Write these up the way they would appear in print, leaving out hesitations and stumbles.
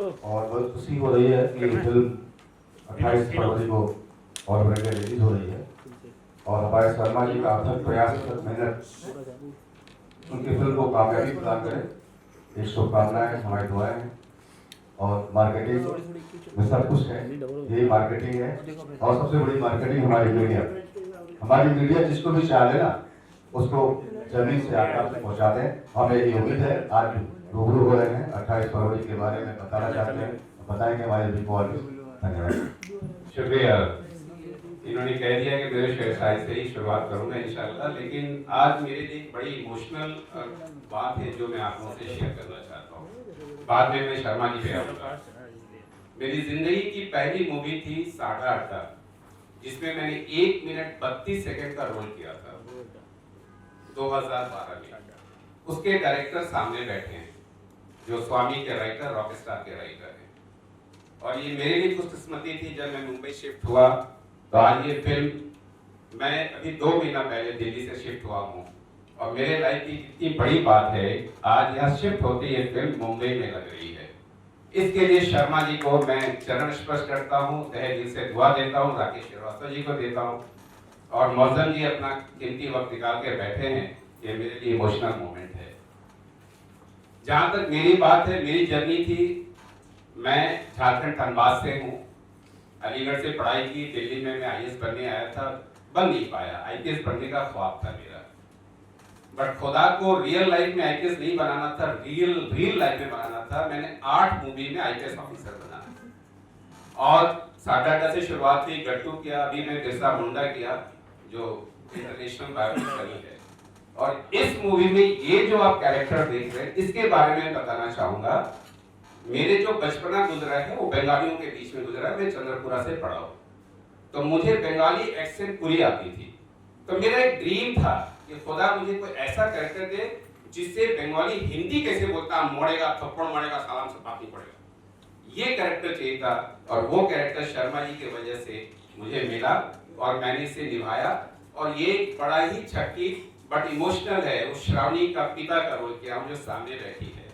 और बहुत खुशी हो रही है कि फिल्म 28 फरवरी को और बड़े रिलीज हो रही है और हमारे शर्मा जी का अथक प्रयास अथक मेहनत उनकी फिल्म को कामयाबी प्रदान करें, एक शुभकामनाएं हमारी दुआएं हैं। और मार्केटिंग में सब कुछ है, यही मार्केटिंग है और सबसे बड़ी मार्केटिंग हमारी मीडिया जिसको भी चाह लेना उसको जमीन से आकार तक पहुँचा दें। हमें ये उम्मीद है आज रूबरू हो रहे हैं 28 फरवरी के बारे में बताना चाहते हैं, बताएंगे हमारे रिपोर्ट। धन्यवाद। शुक्रिया। इन्होंने कह दिया कि मेरे व्यवसाय से ही शुरुआत करूंगा इंशाल्लाह, लेकिन आज मेरे लिए एक बड़ी इमोशनल बात है जो मैं आप लोगों से शेयर करना चाहता हूँ। बाद में मैं शर्मा जी पे आऊंगा। मेरी जिंदगी की पहली मूवी थी साढ़ा अड्डा, जिसमें मैंने 1 मिनट 32 सेकंड का रोल किया था 2012 में। उसके डायरेक्टर सामने बैठे हैं जो स्वामी के राइटर, रॉकस्टार के राइटर हैं। और ये मेरे लिए खुशकिस्मती थी जब मैं मुंबई शिफ्ट हुआ तो आज ये फिल्म, मैं अभी 2 महीना पहले दिल्ली से शिफ्ट हुआ हूँ और मेरे लाइफ की कितनी बड़ी बात है, आज यहाँ शिफ्ट होते ये फिल्म मुंबई में लग रही है। इसके लिए शर्मा जी को मैं चरण स्पर्श करता हूँ, तहे दिल से दुआ देता हूँ, राकेश श्रीवास्तव जी को देता हूँ और मौजम जी अपना कीमती वक्त निकाल के बैठे हैं। ये मेरे लिए इमोशनल मोमेंट है। जहाँ तक मेरी बात है, मेरी जर्नी थी, मैं झारखंड धनबाद से हूँ, अलीगढ़ से पढ़ाई की, दिल्ली में मैं आईएएस बनने आया था, बन नहीं पाया। आईपीएस बनने का ख्वाब था मेरा, बट खुदा को रियल लाइफ में आईपीएस नहीं बनाना था, रियल लाइफ में बनाना था। मैंने 8 मूवी में आईपीएस ऑफिसर बना और साढ़ा अड्डा से शुरुआत की, गट्टू किया, अभी मैं बिरसा मुंडा किया जो इंटरनेशनल बायोपिक बनी है। और इस मूवी में ये जो आप कैरेक्टर देख रहे हैं, इसके बारे में बताना चाहूंगा। मेरे जो बचपना गुजरा है वो बंगालियों के बीच में गुजरा है। मैं चंद्रपुरा से पढ़ा हूँ तो मुझे बंगाली एक्सेंट पूरी आती थी। तो मेरा एक ड्रीम था कि खुदा मुझे कोई ऐसा कैरेक्टर दे जिससे बंगाली हिंदी कैसे बोलता, मोड़ेगा, थप्पड़ मारेगा, सलाम से बात नहीं पड़ेगा, ये कैरेक्टर चाहिए था। और वो कैरेक्टर शर्मा जी की वजह से मुझे मिला और मैंने इसे निभाया। और ये बड़ा ही छट्टी बट इमोशनल है। उस श्रावणी का पिता का रोल किया जो सामने बैठी है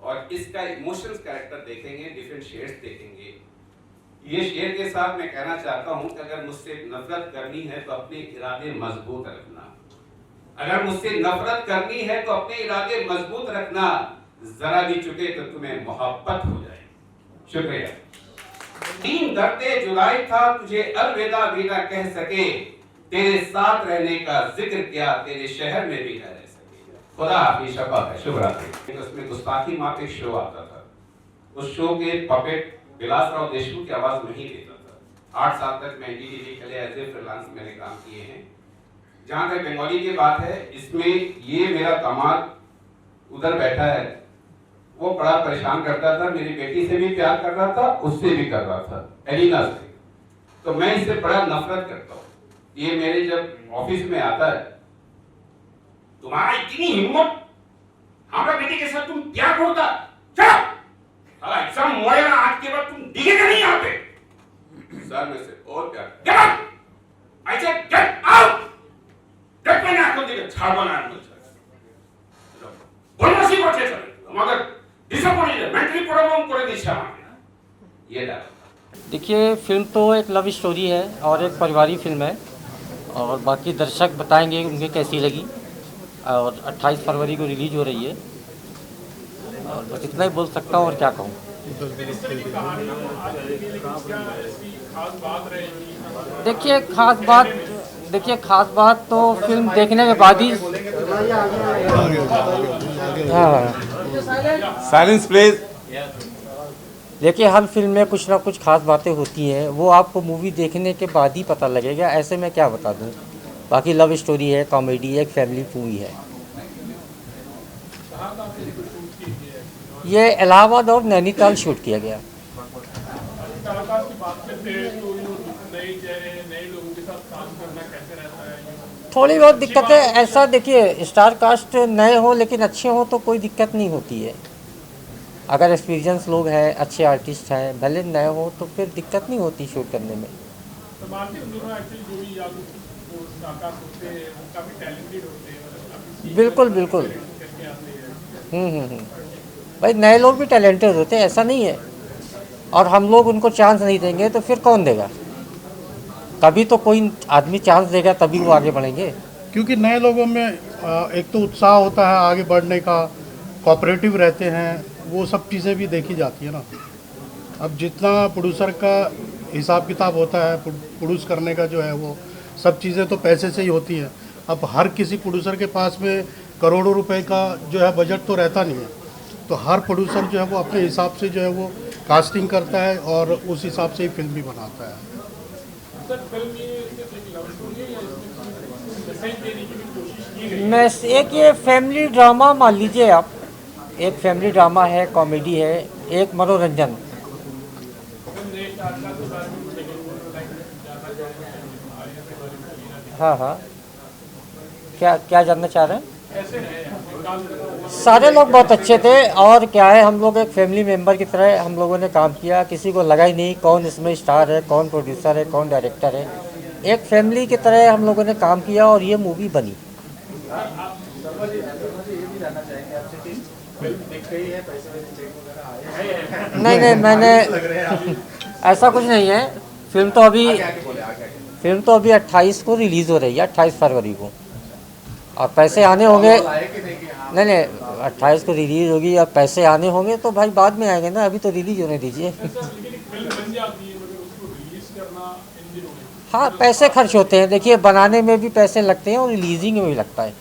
और इसका इमोशंस कैरेक्टर देखेंगे, डिफरेंट शेड्स देखेंगे। ये शेर के साथ मैं कहना चाहता हूं कि अगर मुझसे नफरत करनी है तो अपने इरादे मजबूत रखना, अगर मुझसे नफरत करनी है तो अपने इरादे मजबूत रखना, जरा भी चुके तो तुम्हें मोहब्बत हो जाए। शुक्रिया। 3 दर्दे जुदाई था तुझे अलविदा भी ना कह सके, तेरे साथ रहने का जिक्र किया तेरे शहर में भी न रह सके। खुदा हाफिज़, शपथ है। शुभ रात्रि। उसमें गुस्ताखी माफ एक शो आता था, उस शो के पपेट विलासराव देशमुख की आवाज नहीं देता था। 8 साल तक मैं एनडीटीवी के लिए एज ए फ्रीलांस मैंने काम किए हैं। जहाँ तक बंगाली की बात है, इसमें ये मेरा दामाद उधर बैठा है, वो बड़ा परेशान करता था, मेरी बेटी से भी प्यार कर रहा था, उससे भी कर रहा था, एलिना से। तो मैं इससे बड़ा नफरत करता हूँ। ये मेरे जब ऑफिस में आता है, तुम्हारा इतनी हिम्मत, हमारा बेटे के साथ तुम क्या करता? चलो साला एग्जाम मोड़ेगा, आज के बाद तुम दिखेगा नहीं यहाँ पे। सर में से और क्या? Get out! I said get out! Get में ना खोल देगा, छाड़ बना है मुझे। बोलना सी बात है सर, मगर डिसअपॉइंटेड, मेंटली प्रॉब्लम करे दिशा में। ये डाल। देखिए, फिल्म तो एक लव स्टोरी है और एक पारिवारिक फिल्म है, और बाकी दर्शक बताएंगे उनके कैसी लगी। और 28 फरवरी को रिलीज हो रही है, और बस इतना ही बोल सकता हूँ और क्या कहूँ। देखिए खास बात तो फिल्म देखने के बाद ही। Silence please. देखिए, हर फिल्म में कुछ ना कुछ खास बातें होती हैं, वो आपको मूवी देखने के बाद ही पता लगेगा, ऐसे में क्या बता दूं। बाकी लव स्टोरी है, कॉमेडी है, एक फैमिली मूवी है। ये इलाहाबाद और नैनीताल शूट किया गया। थोड़ी बहुत दिक्कतें, ऐसा देखिए, स्टार कास्ट नए हो लेकिन अच्छे हो तो कोई दिक्कत नहीं होती है। अगर एक्सपीरियंस लोग हैं, अच्छे आर्टिस्ट हैं, भले नए हो तो फिर दिक्कत नहीं होती शूट करने में। बिल्कुल बिल्कुल। भाई नए लोग भी टैलेंटेड होते हैं, ऐसा नहीं है, और हम लोग उनको चांस नहीं देंगे तो फिर कौन देगा? कभी तो कोई आदमी चांस देगा तभी वो आगे बढ़ेंगे। क्योंकि नए लोगों में एक तो उत्साह होता है आगे बढ़ने का, कोऑपरेटिव रहते हैं, वो सब चीज़ें भी देखी जाती है ना। अब जितना प्रोड्यूसर का हिसाब किताब होता है प्रोड्यूस करने का जो है, वो सब चीज़ें तो पैसे से ही होती हैं। अब हर किसी प्रोड्यूसर के पास में करोड़ों रुपए का जो है बजट तो रहता नहीं है, तो हर प्रोड्यूसर जो है वो अपने हिसाब से जो है वो कास्टिंग करता है और उस हिसाब से ही फिल्म भी बनाता है। मैं एक ये फैमिली ड्रामा मान लीजिए आप, एक फैमिली ड्रामा है, कॉमेडी है, एक मनोरंजन। हाँ, क्या जानना चाह रहे हैं? सारे लोग बहुत अच्छे थे, और क्या है, हम लोग एक फैमिली मेंबर की तरह हम लोगों ने काम किया। किसी को लगा ही नहीं कौन इसमें स्टार है, कौन प्रोड्यूसर है, कौन डायरेक्टर है। एक फैमिली की तरह हम लोगों ने काम किया और ये मूवी बनी। नहीं, मैंने ऐसा कुछ नहीं है। फिल्म तो अभी 28 को रिलीज़ हो रही है, 28 फरवरी को, और पैसे आने होंगे। नहीं, 28 को रिलीज़ होगी, और पैसे आने होंगे तो भाई बाद में आएंगे ना, अभी तो रिलीज होने दीजिए। हाँ, पैसे खर्च होते हैं, देखिए बनाने में भी पैसे लगते हैं और रिलीजिंग में भी लगता है।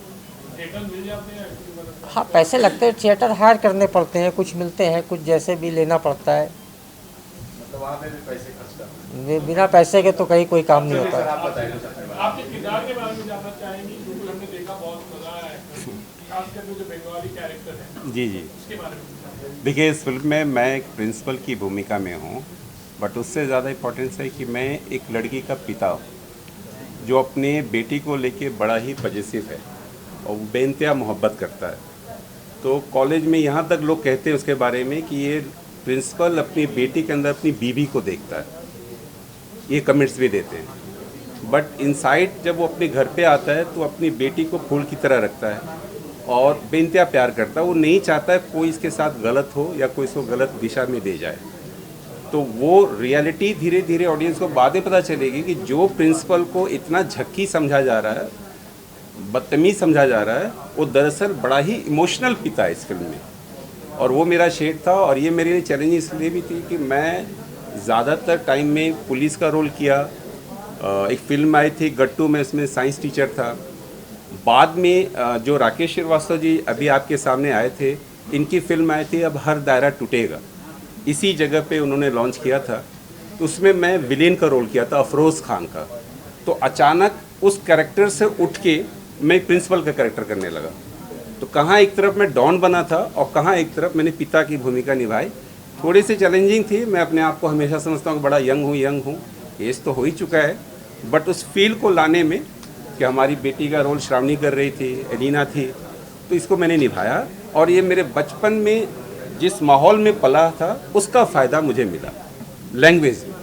हाँ, पैसे लगते हैं, थिएटर हायर करने पड़ते हैं, कुछ मिलते हैं, कुछ जैसे भी लेना पड़ता है। मतलब वहाँ पे भी पैसे खर्च करते हैं। बिना पैसे के तो कहीं कोई काम नहीं होता। आपके किरदार के बारे में जानना चाहेंगे, क्योंकि हमने देखा बहुत मजा आया है, खासकर जो बंगाली कैरेक्टर है। जी, उसके बारे में देखिए, इस फिल्म में मैं एक प्रिंसिपल की भूमिका में हूँ, बट उससे ज़्यादा इम्पोर्टेंस है कि मैं एक लड़की का पिता हूँ जो अपने बेटी को लेके बड़ा ही पॉजिटिव है और बेइंतहा मोहब्बत करता है। तो कॉलेज में यहाँ तक लोग कहते हैं उसके बारे में कि ये प्रिंसिपल अपनी बेटी के अंदर अपनी बीवी को देखता है, ये कमेंट्स भी देते हैं। बट इनसाइड जब वो अपने घर पे आता है तो अपनी बेटी को फूल की तरह रखता है और बेइंतहा प्यार करता है। वो नहीं चाहता है कोई इसके साथ गलत हो या कोई इसको गलत दिशा में दे जाए। तो वो रियलिटी धीरे धीरे ऑडियंस को बाद में पता चलेगी कि जो प्रिंसिपल को इतना झक्की समझा जा रहा है, बदतमीज़ समझा जा रहा है, वो दरअसल बड़ा ही इमोशनल पिता है इस फिल्म में। और वो मेरा शेड था, और ये मेरे लिए चैलेंज इसलिए भी थी कि मैं ज़्यादातर टाइम में पुलिस का रोल किया। एक फिल्म आई थी गट्टू में, उसमें साइंस टीचर था। बाद में जो राकेश श्रीवास्तव जी अभी आपके सामने आए थे, इनकी फिल्म आई थी अब हर दायरा टूटेगा, इसी जगह पे उन्होंने लॉन्च किया था। तो उसमें मैं विलेन का रोल किया था, अफरोज़ खान का। तो अचानक उस कैरेक्टर से उठ के मैं प्रिंसिपल का कैरेक्टर करने लगा। तो कहाँ एक तरफ मैं डॉन बना था और कहाँ एक तरफ मैंने पिता की भूमिका निभाई। थोड़ी सी चैलेंजिंग थी। मैं अपने आप को हमेशा समझता हूँ कि बड़ा यंग हूँ, एज तो हो ही चुका है, बट उस फील को लाने में कि हमारी बेटी का रोल श्रावणी कर रही थी, एलिना थी, तो इसको मैंने निभाया और ये मेरे बचपन में जिस माहौल में पला था उसका फ़ायदा मुझे मिला लैंग्वेज में,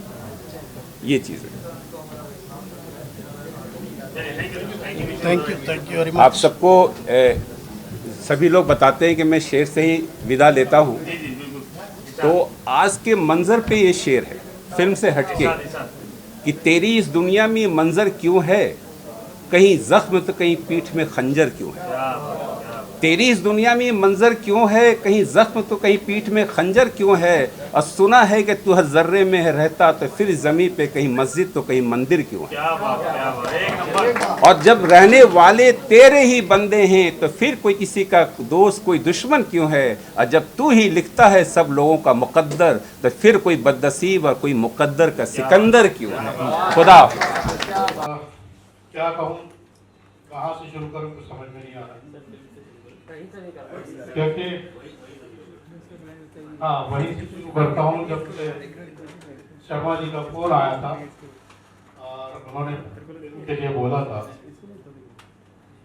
ये चीज़ है। Thank you very much. आप सबको सभी लोग बताते हैं कि मैं शेर से ही विदा लेता हूँ, तो आज के मंज़र पे ये शेर है फिल्म से हटके कि तेरी इस दुनिया में ये मंज़र क्यों है, कहीं ज़ख्म तो कहीं पीठ में खंजर क्यों है। तेरी इस दुनिया में ये मंज़र क्यों है, कहीं ज़ख्म तो कहीं पीठ में खंजर क्यों है, और सुना है कि तू हर ज़र्रे में रहता तो फिर ज़मीं पे कहीं मस्जिद तो कहीं मंदिर क्यों है। और जब रहने वाले तेरे ही बंदे हैं तो फिर कोई किसी का दोस्त कोई दुश्मन क्यों है, और जब तू ही लिखता है सब लोगों का मुकद्दर तो फिर कोई बदनसीब और कोई मुकद्दर का सिकंदर क्यों है। खुदा क्या कहूँ, कहाँ से शुरू करूँ कुछ समझ में नहीं आ रहा, क्योंकि हाँ वहीं से शुरू करता हूँ। जब से शर्मा जी का फोन आया था और उन्होंने उनके लिए बोला था,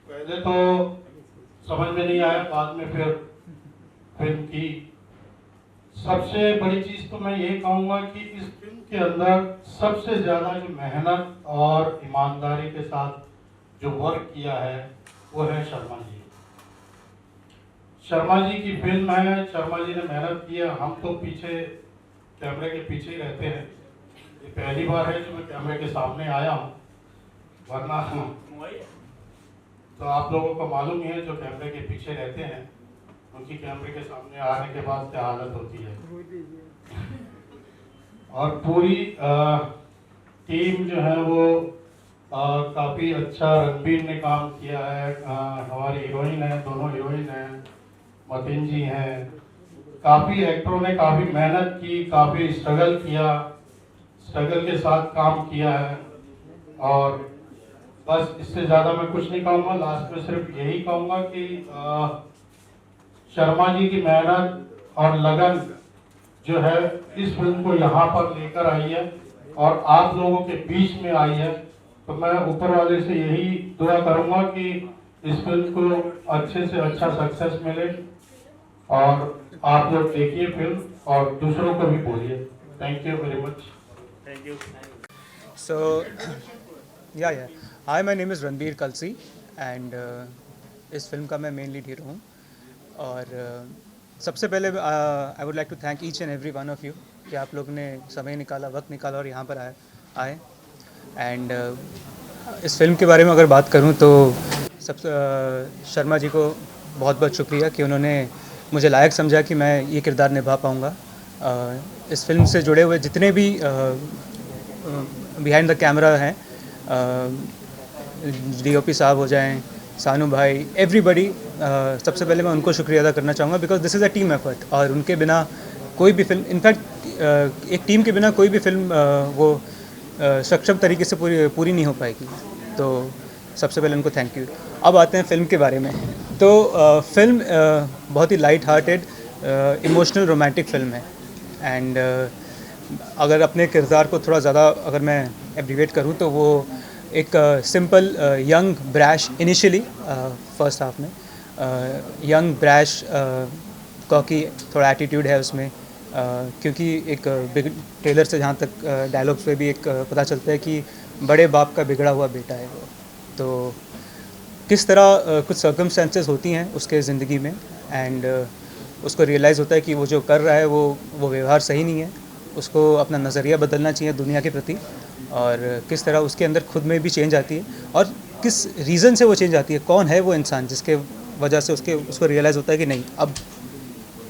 पहले तो समझ में नहीं आया, बाद में फिर फिल्म की। सबसे बड़ी चीज़ तो मैं ये कहूँगा कि इस फिल्म के अंदर सबसे ज़्यादा जो मेहनत और ईमानदारी के साथ जो वर्क किया है वो है शर्मा जी। शर्मा जी की फिल्म है, शर्मा जी ने मेहनत की है। हम तो पीछे कैमरे के पीछे ही रहते हैं, ये पहली बार है जो मैं कैमरे के सामने आया हूँ, वरना तो आप लोगों को मालूम ही है जो कैमरे के पीछे रहते हैं उनकी कैमरे के सामने आने के बाद क्या हालत होती है। और पूरी टीम जो है वो काफ़ी अच्छा, रणबीर ने काम किया है, हमारी हीरोइन है, दोनों हीरोइन हैं, मतीन जी हैं, काफ़ी एक्टरों ने काफ़ी मेहनत की, काफ़ी स्ट्रगल किया, स्ट्रगल के साथ काम किया है। और बस इससे ज़्यादा मैं कुछ नहीं कहूँगा, लास्ट में सिर्फ यही कहूँगा कि शर्मा जी की मेहनत और लगन जो है इस फिल्म को यहाँ पर लेकर आई है और आप लोगों के बीच में आई है। तो मैं ऊपर वाले से यही दुआ करूँगा कि इस फिल्म को अच्छे से अच्छा सक्सेस मिले और आप लोग देखिए फिल्म और दूसरों को भी बोलिए। Thank you very much. Thank you. So, yeah. Hi, my name is Ranbir Kalsi and इस फिल्म का मैं मेन लीड हीरो हूँ। और सबसे पहले I would like to thank each and every one of you कि आप लोग ने समय निकाला, वक्त निकाला और यहाँ पर आए। एंड इस फिल्म के बारे में अगर बात करूँ तो शर्मा जी को बहुत बहुत शुक्रिया कि उन्होंने मुझे लायक समझा कि मैं ये किरदार निभा पाऊँगा। इस फिल्म से जुड़े हुए जितने भी बिहाइंड द कैमरा हैं, DOP साहब हो जाएं, सानू भाई, एवरीबडी, सबसे पहले मैं उनको शुक्रिया अदा करना चाहूँगा because this is a team effort. और उनके बिना कोई भी फिल्म, इनफैक्ट एक टीम के बिना कोई भी फिल्म वो सक्षम तरीके से पूरी नहीं हो पाएगी। तो सबसे पहले उनको थैंक यू। अब आते हैं फिल्म के बारे में। तो फिल्म बहुत ही light hearted, emotional, romantic film है। एंड अगर अपने किरदार को थोड़ा ज़्यादा अगर मैं एब्रीवेट करूँ तो वो एक simple young brash, initially first half में यंग ब्रैश कॉकी थोड़ा एटीट्यूड है उसमें, क्योंकि एक बिग ट्रेलर से जहाँ तक डायलॉग्स पे भी एक पता चलता है कि बड़े बाप का बिगड़ा हुआ बेटा है वो। तो किस तरह कुछ सर्कमस्टेंसेस होती हैं उसके ज़िंदगी में एंड उसको रियलाइज़ होता है कि वो जो कर रहा है वो व्यवहार सही नहीं है, उसको अपना नज़रिया बदलना चाहिए दुनिया के प्रति। और किस तरह उसके अंदर खुद में भी चेंज आती है और किस रीज़न से वो चेंज आती है, कौन है वो इंसान जिसके वजह से उसको रियलाइज़ होता है कि नहीं, अब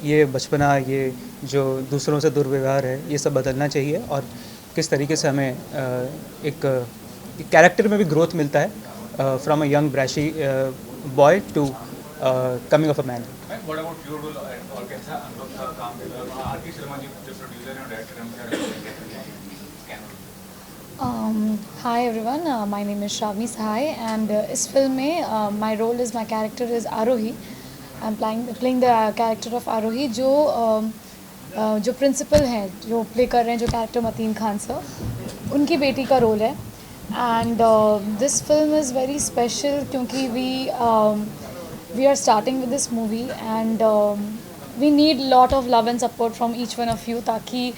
ये बचपना, ये जो दूसरों से दुर्व्यवहार है, ये सब बदलना चाहिए। और किस तरीके से हमें एक कैरेक्टर में भी ग्रोथ मिलता है from a young brashy boy to coming of a man. What about your role और कैसा अनुभव था काम में? आरके शर्मा जी जो प्रोड्यूसर और डायरेक्टर हैं, Hi everyone, my name is Shravani Sahai and इस फिल्म में my role is, my character is Arohi. I'm playing the character of Arohi जो प्रिंसिपल हैं, जो प्ले कर रहे हैं, जो कैरेक्टर मतीन खान सर, उनकी बेटी का रोल है। and this film is very special क्योंकि we are starting with this movie and we need lot of love and support from each one of you ताकि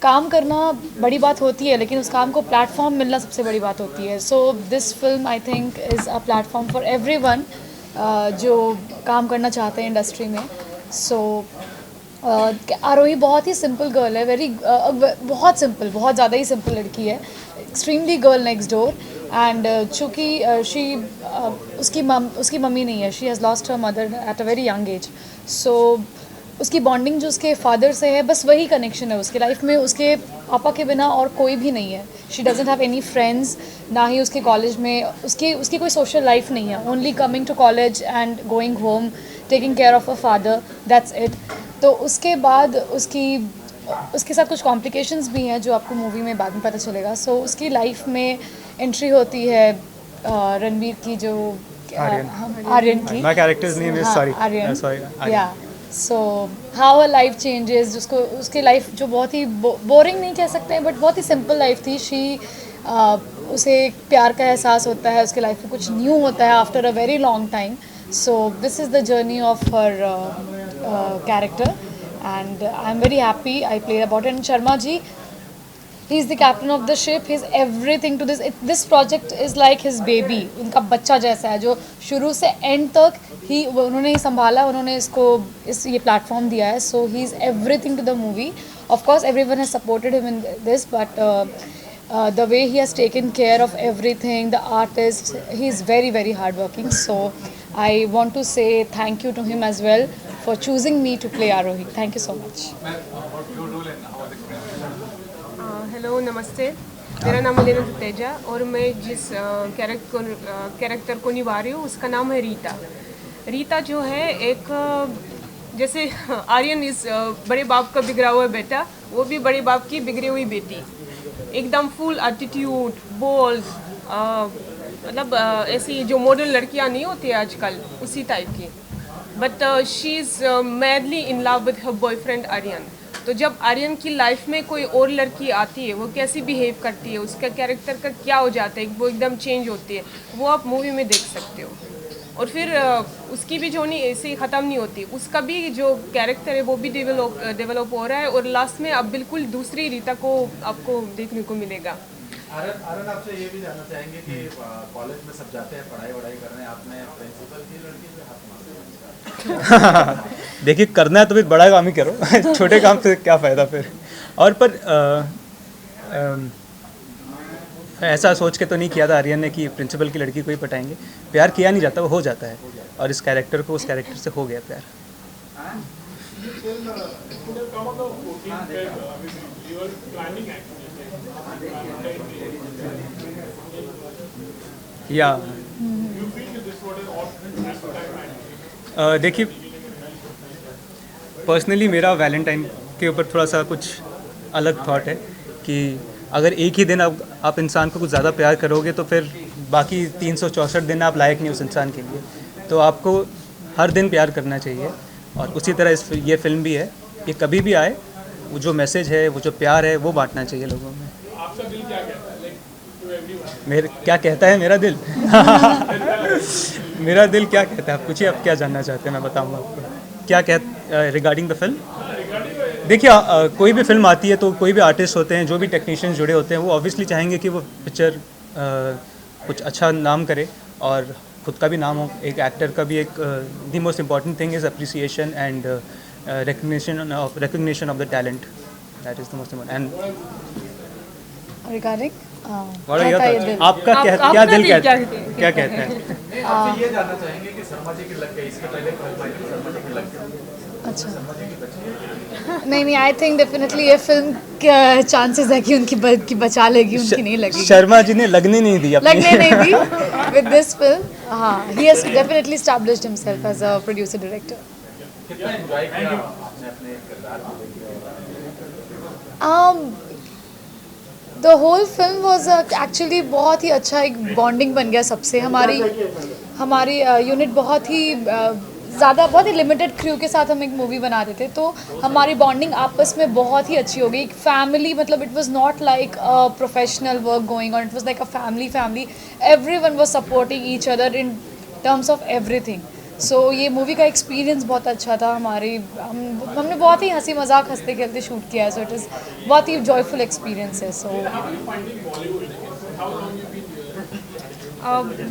काम करना बड़ी बात होती है लेकिन उस काम को प्लेटफॉर्म मिलना सबसे बड़ी बात होती है. So this film I think is a platform for everyone जो काम करना चाहते हैं इंडस्ट्री में. सो आरोही बहुत ही सिंपल गर्ल है, बहुत सिंपल, बहुत ज़्यादा ही सिंपल लड़की है, extremely girl next door. And चूँकि उसकी मम्मी नहीं है, she has lost her mother at a very young age. So उसकी बॉन्डिंग जो उसके फादर से है, बस वही कनेक्शन है उसके लाइफ में. उसके पापा के बिना और कोई भी नहीं है. She doesn't have any friends, ना ही उसके कॉलेज में उसकी कोई सोशल लाइफ नहीं है. Only coming to college and going home, taking care of a father, that's it. तो उसके बाद उसके साथ कुछ कॉम्प्लिकेशंस भी हैं जो आपको मूवी में बाद में पता चलेगा. सो उसकी लाइफ में एंट्री होती है रणबीर की, जो आर्यन की. My character's name is Aryan. Aryan. या so how a life changes. उसकी लाइफ जो बहुत ही बोरिंग नहीं कह सकते हैं बट बहुत ही सिंपल लाइफ थी. उसे प्यार का एहसास होता है, उसके लाइफ में कुछ न्यू होता है after a very long time. So this is the journey of her character and I'm very happy I played about it. And Sharma ji, he is the captain of the ship, he is everything to this project is like his baby. उनका बच्चा जैसा है जो शुरू से and तक उन्होंने ही संभाला, उन्होंने ये प्लेटफॉर्म दिया है. So he is everything to the movie. Of course everyone has supported him in this, but the way he has taken care of everything, the artist, he is very very hardworking. So I want to say thank you to him as well for choosing me to play Arohi. Thank you so much. Hello, नमस्ते. मेरा नाम अलीना तेजा और मैं जिस character को निभा रही हूँ उसका नाम है रीता. रीता जो है एक जैसे आर्यन इस बड़े बाप का बिगड़ा हुआ बेटा, वो भी बड़े बाप की बिगड़ी हुई बेटी. एकदम फुल एटीट्यूड, बोल्ड, मतलब ऐसी जो मॉडर्न लड़कियाँ नहीं होती आजकल उसी टाइप की. But she is madly in love with her boyfriend Aryan. तो जब आर्यन की लाइफ में कोई और लड़की आती है, वो कैसी बिहेव करती है, उसका कैरेक्टर का क्या हो जाता है, वो एकदम चेंज होती है, वो आप मूवी में देख सकते हो. और फिर उसकी भी जर्नी ऐसे ही ख़त्म नहीं होती, उसका भी जो कैरेक्टर है वो भी डेवलप हो रहा है और लास्ट में अब बिल्कुल दूसरी रीता को आपको देखने को मिलेगा. आर्यन, आपसे ये भी जानना चाहेंगे कि कॉलेज में सब जाते हैं पढ़ाई करने, आपने प्रिंसिपल की लड़की से हाथ मारा. देखिए, करना है तो फिर बड़ा काम ही करो. छोटे काम से क्या फ़ायदा फिर. और पर ऐसा सोच के तो नहीं किया था आर्यन ने कि प्रिंसिपल की लड़की को ही पटाएंगे. प्यार किया नहीं जाता, वो हो जाता है. और इस कैरेक्टर को उस कैरेक्टर से हो गया प्यार. या देखिए, पर्सनली मेरा वैलेंटाइन के ऊपर थोड़ा सा कुछ अलग थॉट है कि अगर एक ही दिन आप इंसान को कुछ ज़्यादा प्यार करोगे तो फिर बाकी 364 दिन आप लायक नहीं उस इंसान के लिए. तो आपको हर दिन प्यार करना चाहिए. और उसी तरह ये फिल्म भी है. ये कभी भी आए, वो जो मैसेज है, वो जो प्यार है, वो बांटना चाहिए लोगों में. आपका दिल क्या कहता है? क्या कहता है मेरा दिल? मेरा दिल क्या कहता है? आप पूछिए, आप क्या जानना चाहते हैं, मैं बताऊंगा आपको. क्या रिगार्डिंग द फिल्म? देखिए, कोई भी फिल्म आती है तो कोई भी आर्टिस्ट होते हैं, जो भी टेक्नीशियंस जुड़े होते हैं, वो ऑब्वियसली चाहेंगे कि वो पिक्चर कुछ अच्छा नाम करे और खुद का भी नाम हो. एक एक्टर का भी एक the most important thing is appreciation and recognition of the talent. That is the most important. And regarding आपका क्या दिल क्या कहता है? आपसे ये जानना चाहेंगे कि शर्मा जी की लग गई, इसके पहले शर्मा जी की लग गई. अच्छा, नहीं, आई थिंक डेफिनेटली ये फिल्म के चांसेस है कि उनकी बचा लेगी, उनकी नहीं लगेगी. शर्मा जी ने लगने नहीं दी विद दिस फिल्म. हाँ, he has definitely established himself as a producer director. कितना एंजॉय किया आपने अपने किरदार को? The whole film was actually बहुत ही अच्छा एक बॉन्डिंग बन गया सबसे. हमारी यूनिट बहुत ही ज़्यादा बहुत ही लिमिटेड क्रू के साथ हम एक मूवी बनाते थे, तो हमारी बॉन्डिंग आपस में बहुत ही अच्छी हो गई। एक फैमिली, मतलब it was not like a professional work going on, it was like a family. Everyone was supporting each other in terms of everything. So ये मूवी का एक्सपीरियंस बहुत अच्छा था। हमने बहुत ही हंसी मजाक हंसते खेलते शूट किया है, सो इट इज़ बहुत ही जॉयफुल एक्सपीरियंस है। सो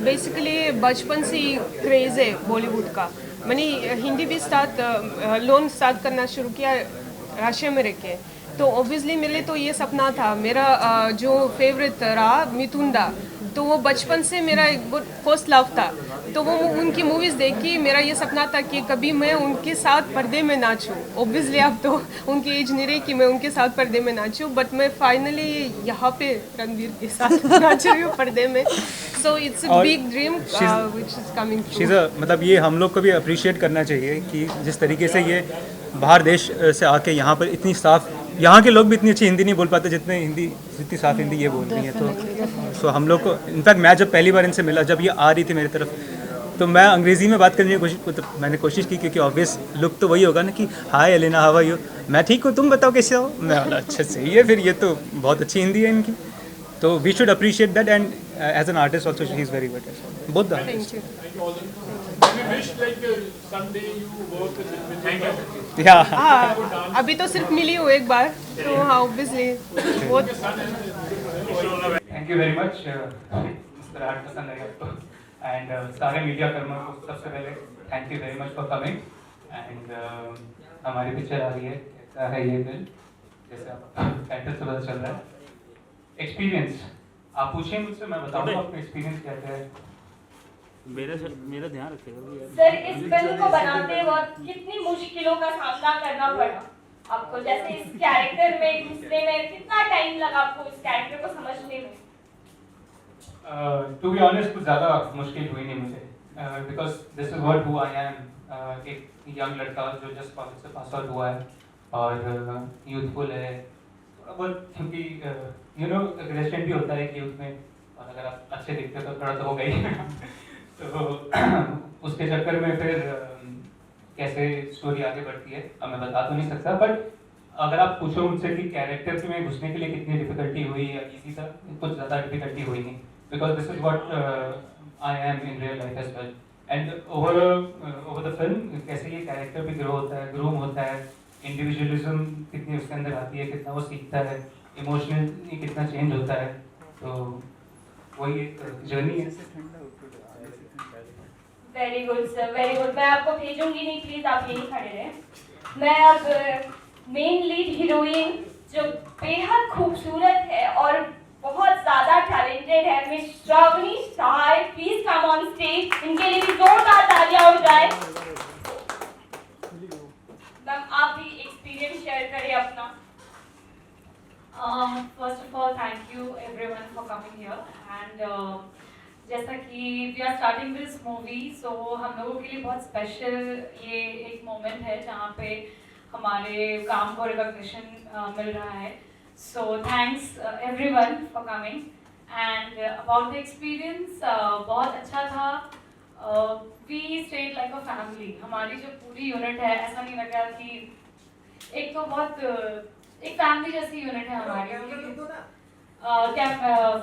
बेसिकली बचपन से ही क्रेज़ है बॉलीवुड का। मैंने हिंदी भी लोन स्टार्ट करना शुरू किया रशिया में रह के, तो ऑब्वियसली मेरे लिए तो ये सपना था। मेरा जो फेवरेट रहा मिथुन दा, तो वो बचपन से मेरा एक फर्स्ट लव था। तो वो उनकी मूवीज़ देख के मेरा ये सपना था कि कभी मैं उनके साथ पर्दे में नाचूं। ऑब्वियसली अब तो उनकी एज नहीं रही कि मैं उनके साथ पर्दे में नाचूं, बट मैं फाइनली यहाँ पे रणवीर के साथ नाच रही हूँ पर्दे में। So it's a big dream which is coming true. मतलब ये हम लोग को भी अप्रिशिएट करना चाहिए कि जिस तरीके से ये बाहर देश से आके यहाँ पर इतनी साफ, यहाँ के लोग भी इतनी अच्छी हिंदी नहीं बोल पाते जितनी साफ हिंदी ये बोल रही है। तो हम लोग को, इनफैक्ट मैं जब पहली बार इनसे मिला, जब ये आ रही थी मेरी तरफ, तो मैं अंग्रेज़ी में बात करने की मैंने कोशिश की, क्योंकि ऑब्वियस लुक तो वही होगा ना कि हाय एलेना, हाउ आर यू, मैं ठीक हूँ, तुम बताओ कैसे हो। मैं बोला अच्छा सही है, फिर ये तो बहुत अच्छी हिंदी है इनकी। तो we should appreciate that, and as an artist also she is very good, both the artist. अभी तो सिर्फ मिली हूँ एक बार, तो हाँ ऑब्वियसली बहुत। Thank you very much mister art, पसंद आई आपको। एंड सारे मीडिया कर्मियों को सबसे पहले thank you very much for coming. And हमारी पिक्चर आ रही है, कैसा है ये फिल्म, जैसे आप टाइटल से पता चल रहा है। एक्सपीरियंस आप पूछें मुझसे, मैं बताऊंगा आपका एक्सपीरियंस क्या क्या है। मेरा ध्यान रखिएगा सर। इस फिल्म को बनाते वक्त कितनी मुश्किलों का सामना करना पड़ा आपको? जैसे इस कैरेक्टर में घुसने में कितना टाइम लगा आपको इस कैरेक्टर को समझने में? टू बी ऑनेस्ट कुछ ज़्यादा मुश्किल हुई नहीं मुझे, because this is what who I am. एक यंग लड़का जो जस्ट कॉलेज से पास आउट हुआ है और यूथफुल है थोड़ा बहुत, क्योंकि यू नो रेस्टेंट भी होता है कि यूथ में, और अगर आप अच्छे दिखते हो तो थोड़ा तो हो गई। तो उसके चक्कर में फिर कैसे स्टोरी आगे बढ़ती है अब मैं बता तो नहीं सकता, बट अगर आप पूछो मुझसे कि कैरेक्टर में घुसने के लिए कितनी डिफिकल्टी हुई या इजी था, कुछ ज़्यादा डिफिकल्टी हुई नहीं, because this is what I am in real life as well. And over the film कैसे ये कैरेक्टर भी ग्रो होता है, ग्रूम होता है, इंडिविजुअलिज्म कितनी उसके अंदर आती है, कितना वो सीखता है, इमोशनली कितना चेंज होता है, तो वही एक जर्नी है। Very good sir, very good. मैं आपको भेजूंगी नहीं, प्लीज आप यहीं खड़े रहें। मैं अब मेन लीड हीरोइन जो बेहद खूबसूरत है और बहुत ज्यादा टैलेंटेड है, miss Shravani Sahay, please come on stage. इनके लिए भी जोरदार तालियां हो जाए। मैम आप भी एक्सपीरियंस शेयर करें अपना। First of all thank you everyone for coming here. And जैसा कि we are starting this movie, so हम लोगों के लिए बहुत स्पेशल ये एक मोमेंट है जहाँ पे हमारे काम को रिकॉग्निशन मिल रहा है। So thanks everyone for coming. And about the experience, बहुत अच्छा था। We stayed like a family. हमारी जो पूरी यूनिट है, ऐसा नहीं लगा कि एक तो बहुत एक फैमिली जैसी यूनिट है हमारी,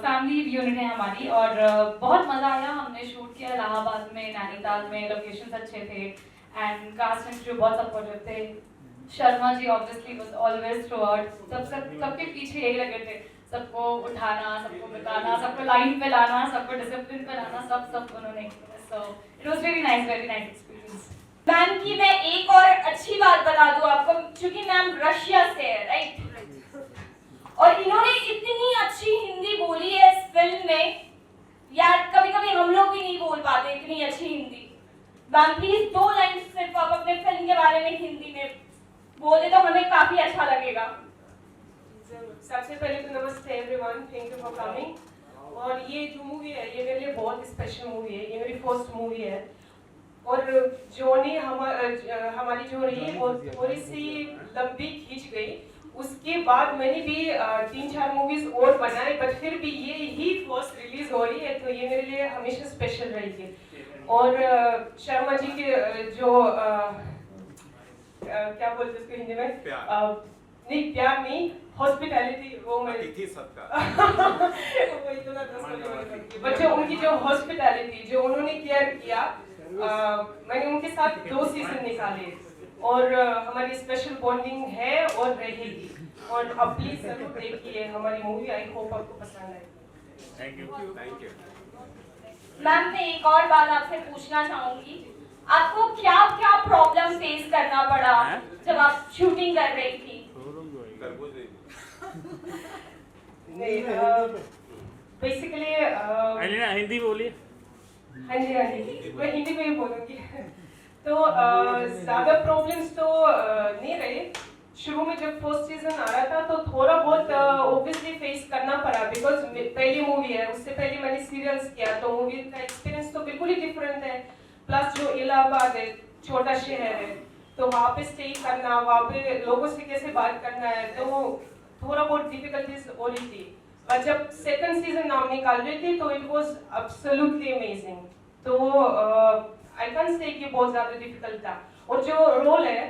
फैमिली यूनिट है हमारी। और बहुत मज़ा आया। हमने शूट किया इलाहाबाद में, नैनीताल में, लोकेशंस अच्छे थे एंड कास्ट एंड क्रू बहुत सपोर्टिव थे। Sharma ji obviously was always throughout, सबके पीछे यही लगे थे, सबको उठाना, सबको बताना, सबको लाइन पे लाना, सबको डिसिप्लिन पे लाना, सब उन्होंने किया। So it was very nice experience. Ma'am की मैं एक और अच्छी बात बता दूं आपको, क्योंकि मैम रशिया से है, राइट, और इन्होंने इतनी अच्छी हिंदी बोली है इस फिल्म में, यार कभी कभी हम लोग भी नहीं बोल पाते इतनी अच्छी हिंदी। मैम प्लीज 2 लाइन सिर्फ आप अपने फिल्म के बारे में हिंदी में बोले तो हमें काफी अच्छा लगेगा। सबसे पहले तो नमस्ते everyone, thank you for coming. और ये जो मूवी है ये मेरे लिए बहुत स्पेशल मूवी है, ये मेरी फर्स्ट मूवी है। और जर्नी हमारी जो रही है वो थोड़ी सी लंबी खींच गई, उसके बाद मैंने भी 3-4 मूवीज और बनाए, बट फिर भी ये ही फर्स्ट रिलीज हो रही है, तो ये मेरे लिए हमेशा स्पेशल रहेगी। और शर्मा जी के जो क्या बोलते हैं इसको हिंदी में, नहीं प्यार नहीं, हॉस्पिटैलिटी, वो मैं वो इतना बट जो उनकी जो हॉस्पिटैलिटी जो उन्होंने केयर किया, मैंने उनके साथ 2 सीजन निकाले और हमारी स्पेशल बॉन्डिंग है और रहेगी। और अब प्लीज जरूर देखिए हमारी मूवी, आई होप आपको पसंद आएगी। Thank you. मैम मैं एक और बात आपसे पूछना चाहूंगी, आपको क्या क्या प्रॉब्लम फेस करना पड़ा जब आप शूटिंग कर रही थी? बेसिकली हिंदी बोलिए। हाँ जी मैं हिंदी में ही बोलूँगी। तो ज़्यादा प्रॉब्लम्स तो नहीं रहे। शुरू में जब फर्स्ट सीजन आ रहा था तो थोड़ा बहुत ऑब्वियसली फेस करना पड़ा, बिकॉज पहली मूवी है, उससे पहले मैंने सीरियल्स किया, तो मूवी का एक्सपीरियंस तो बिल्कुल ही डिफरेंट है। प्लस जो इलाहाबाद है, छोटा शहर है, तो वहाँ पे स्टे करना, वहाँ पे लोगों से कैसे बात करना है, तो थोड़ा बहुत डिफिकल्टीज हो रही थी। और जब सेकंड सीजन नाम निकाल रही थी तो इट वाज एब्सोल्युटली अमेजिंग। तो आई कैन से कि बहुत ज़्यादा डिफिकल्ट था। और जो रोल है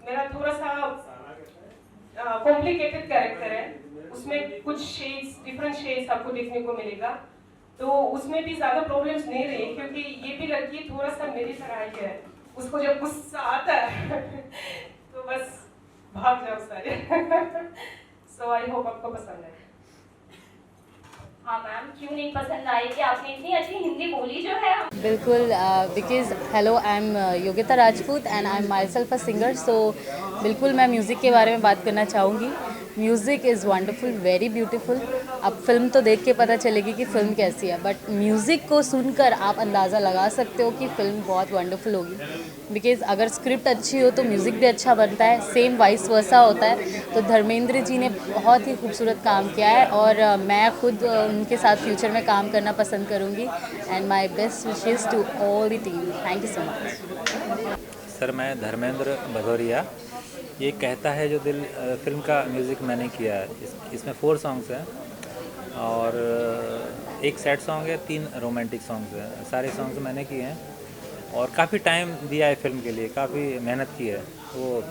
मेरा थोड़ा सा कॉम्प्लिकेटेड कैरेक्टर है, उसमें कुछ शेड्स, डिफरेंट शेड्स आपको देखने को मिलेगा, तो उसमें भी ज़्यादा प्रॉब्लम्स नहीं रही, क्योंकि ये भी लड़की थोड़ा सा मेरी तरह ही है, उसको जब गुस्सा आता है तो बस भाग जाओ सारे। सो आई होप आपको पसंद आए। हाँ मैम, क्यों नहीं पसंद आई कि आपने इतनी अच्छी हिंदी बोली जो है। बिल्कुल, because hello I am Yogita Rajput and I am myself a singer, so बिल्कुल मैं म्यूज़िक के बारे में बात करना चाहूँगी। Music is wonderful, very beautiful. अब फिल्म तो देख के पता चलेगी कि फ़िल्म कैसी है, बट म्यूज़िक को सुनकर आप अंदाज़ा लगा सकते हो कि फ़िल्म बहुत वंडरफुल होगी। बिकॉज़ अगर स्क्रिप्ट अच्छी हो तो म्यूज़िक भी अच्छा बनता है, सेम वाइस वर्सा होता है। तो धर्मेंद्र जी ने बहुत ही खूबसूरत काम किया है और मैं खुद उनके साथ फ्यूचर में काम करना पसंद करूँगी। And my best wishes to all the team. Thank you so much. Sir मैं धर्मेंद्र भदौरिया, ये कहता है जो दिल फिल्म का म्यूज़िक मैंने किया है। इसमें 4 सॉन्ग्स हैं और एक सैड सॉन्ग है, 3 रोमांटिक सॉन्ग्स हैं। सारे सॉन्ग्स मैंने किए हैं और काफ़ी टाइम दिया है फिल्म के लिए, काफ़ी मेहनत की है। वो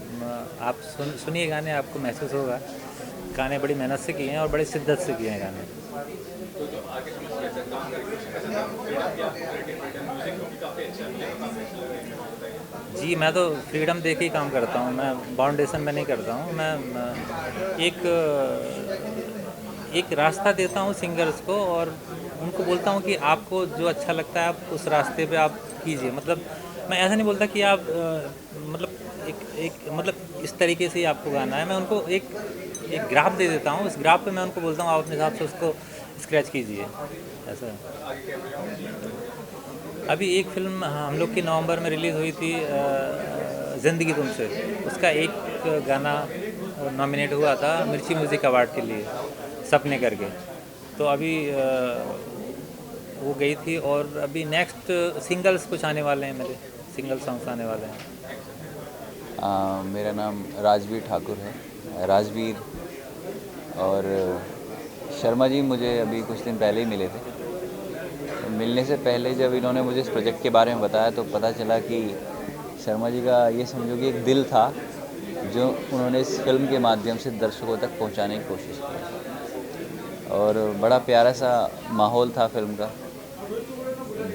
आप सुनिए गाने, आपको महसूस होगा। गाने बड़ी मेहनत से किए हैं और बड़ी शिद्दत से किए हैं गाने। जी मैं तो फ्रीडम दे के ही काम करता हूँ, मैं बाउंडेशन में नहीं करता हूँ। मैं एक रास्ता देता हूँ सिंगर्स को और उनको बोलता हूँ कि आपको जो अच्छा लगता है आप उस रास्ते पे आप कीजिए। मतलब मैं ऐसा नहीं बोलता कि आप मतलब इस तरीके से ही आपको गाना है। मैं उनको एक ग्राफ दे देता हूँ, उस ग्राफ पे मैं उनको बोलता हूँ आप अपने हिसाब से उसको स्क्रैच कीजिए। ऐसा अभी एक फिल्म हम लोग की नवंबर में रिलीज़ हुई थी, ज़िंदगी तुमसे, उसका एक गाना नॉमिनेट हुआ था मिर्ची म्यूज़िक अवार्ड के लिए, सपने करके। तो अभी वो गई थी और अभी नेक्स्ट सिंगल्स कुछ आने वाले हैं, मेरे सिंगल सॉन्ग्स आने वाले हैं। मेरा नाम राजवीर ठाकुर है, राजवीर। और शर्मा जी मुझे अभी कुछ दिन पहले ही मिले थे। मिलने से पहले जब इन्होंने मुझे इस प्रोजेक्ट के बारे में बताया तो पता चला कि शर्मा जी का ये समझो कि एक दिल था जो उन्होंने इस फिल्म के माध्यम से दर्शकों तक पहुंचाने की कोशिश की। और बड़ा प्यारा सा माहौल था फिल्म का,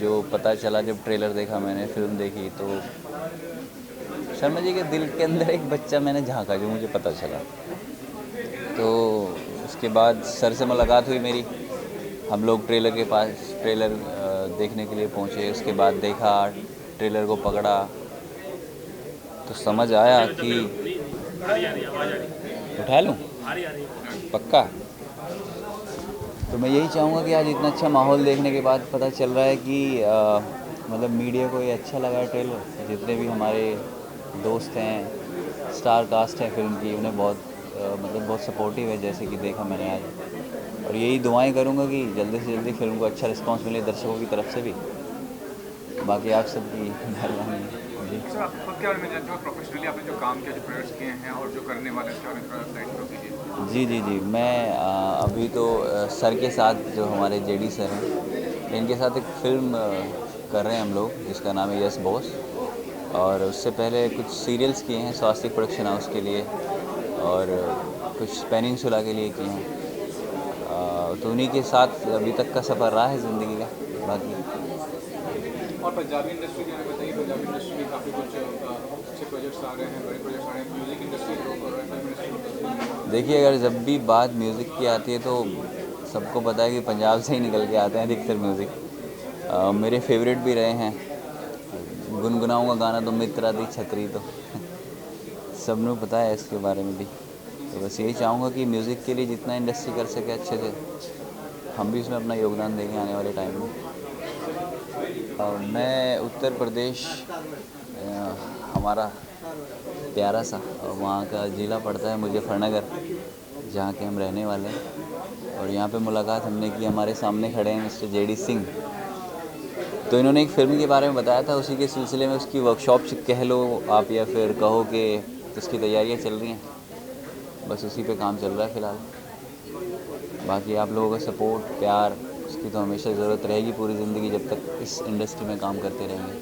जो पता चला जब ट्रेलर देखा मैंने, फिल्म देखी, तो शर्मा जी के दिल के अंदर एक बच्चा मैंने झांका जो मुझे पता चला। तो उसके बाद सर से मुलाकात हुई मेरी, हम लोग ट्रेलर के पास ट्रेलर देखने के लिए पहुंचे। उसके बाद देखा, ट्रेलर को पकड़ा तो समझ आया कि उठा लूँ पक्का। तो मैं यही चाहूँगा कि आज इतना अच्छा माहौल देखने के बाद पता चल रहा है कि मतलब मीडिया को ये अच्छा लगा है ट्रेलर। जितने भी हमारे दोस्त हैं, स्टार कास्ट है फिल्म की, उन्हें बहुत सपोर्टिव है, जैसे कि देखा मैंने आज। और यही दुआएं करूंगा कि जल्दी से जल्दी फिल्म को अच्छा रिस्पांस मिले दर्शकों की तरफ से भी। बाकी आप सबकी मेहरबानी है जी। सर आप खुद के बारे में जानते हो, प्रोफेशनली आपने जो काम किया, जो प्रोजेक्ट्स किए हैं और जो करने वाले हैं, उसके बारे में थोड़ा गाइड करो कीजिए। जी जी जी, मैं अभी तो सर के साथ, जो हमारे जेडी सर हैं, इनके साथ एक फ़िल्म कर रहे हैं हम लोग, जिसका नाम है यस बॉस। और उससे पहले कुछ सीरियल्स किए हैं स्वास्तिक प्रोडक्शन हाउस के लिए, और कुछ पेनिनसुला के लिए किए हैं। तो उन्हीं के साथ अभी तक का सफ़र रहा है ज़िंदगी का। बाकी और पंजाबी इंडस्ट्री के बारे में बताइए। पंजाबी इंडस्ट्री में काफ़ी कुछ अच्छे प्रोजेक्ट्स आ रहे हैं, बड़े प्रोजेक्ट्स आ रहे हैं, म्यूज़िक इंडस्ट्री ग्रो कर रहा है, फिल्म इंडस्ट्री। देखिए, अगर जब भी बात म्यूज़िक की आती है तो सबको पता है कि पंजाब से ही निकल के आते हैं अधिकतर म्यूज़िक। मेरे फेवरेट भी रहे हैं। गुनगुनाऊंगा गाना तो मित्रा दी छतरी, तो सबने पता है इसके बारे में भी। तो बस यही चाहूँगा कि म्यूज़िक के लिए जितना इंडस्ट्री कर सके अच्छे से, हम भी उसमें अपना योगदान देंगे आने वाले टाइम में। मैं उत्तर प्रदेश, हमारा प्यारा सा, वहाँ का ज़िला पड़ता है मुजफ्फरनगर, जहाँ के हम रहने वाले हैं। और यहाँ पे मुलाकात हमने की, हमारे सामने खड़े हैं मिस्टर जेडी सिंह। तो इन्होंने एक फ़िल्म के बारे में बताया था, उसी के सिलसिले में उसकी वर्कशॉप कह लो आप, या फिर कहो कि उसकी तैयारियाँ चल रही हैं। बस उसी पे काम चल रहा है फ़िलहाल। बाकी आप लोगों का सपोर्ट, प्यार, उसकी तो हमेशा ज़रूरत रहेगी पूरी ज़िंदगी, जब तक इस इंडस्ट्री में काम करते रहेंगे।